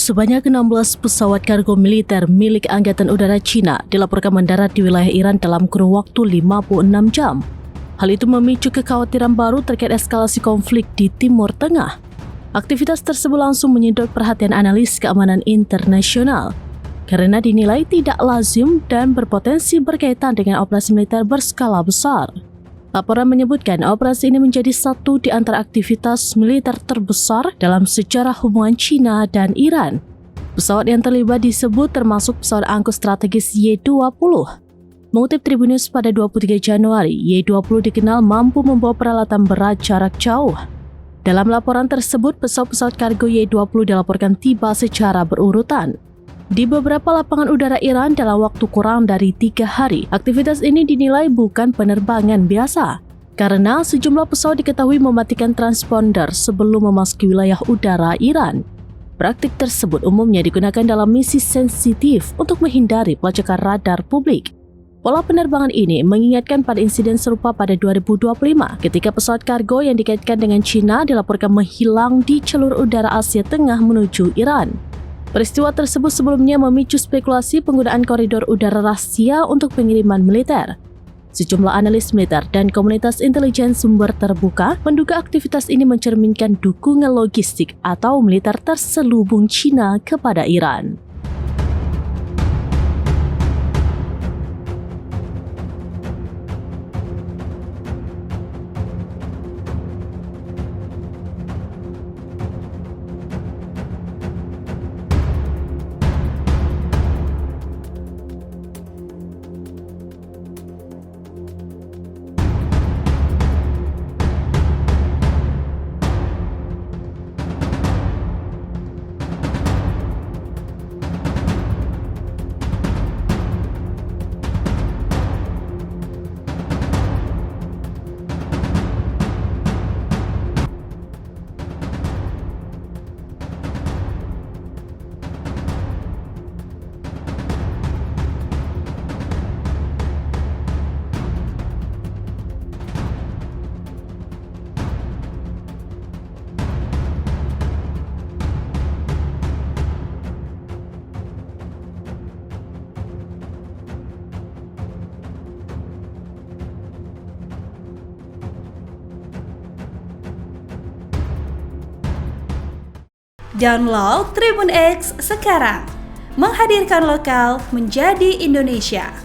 Sebanyak 16 pesawat kargo militer milik Angkatan Udara Cina dilaporkan mendarat di wilayah Iran dalam kurun waktu 56 jam. Hal itu memicu kekhawatiran baru terkait eskalasi konflik di Timur Tengah. Aktivitas tersebut langsung menyedot perhatian analis keamanan internasional karena dinilai tidak lazim dan berpotensi berkaitan dengan operasi militer berskala besar. Laporan menyebutkan operasi ini menjadi satu di antara aktivitas militer terbesar dalam sejarah hubungan Cina dan Iran. Pesawat yang terlibat disebut termasuk pesawat angkut strategis Y-20. Mengutip Tribunnews pada 23 Januari, Y-20 dikenal mampu membawa peralatan berat jarak jauh. Dalam laporan tersebut, pesawat-pesawat kargo Y-20 dilaporkan tiba secara berurutan di beberapa lapangan udara Iran dalam waktu kurang dari 3 hari. Aktivitas ini dinilai bukan penerbangan biasa, karena sejumlah pesawat diketahui mematikan transponder sebelum memasuki wilayah udara Iran. Praktik tersebut umumnya digunakan dalam misi sensitif untuk menghindari pelacakan radar publik. Pola penerbangan ini mengingatkan pada insiden serupa pada 2025 ketika pesawat kargo yang dikaitkan dengan Cina dilaporkan menghilang di jalur udara Asia Tengah menuju Iran. Peristiwa tersebut sebelumnya memicu spekulasi penggunaan koridor udara rahasia untuk pengiriman militer. Sejumlah analis militer dan komunitas intelijen sumber terbuka menduga aktivitas ini mencerminkan dukungan logistik atau militer terselubung Cina kepada Iran. Download Tribun X sekarang, menghadirkan lokal menjadi Indonesia.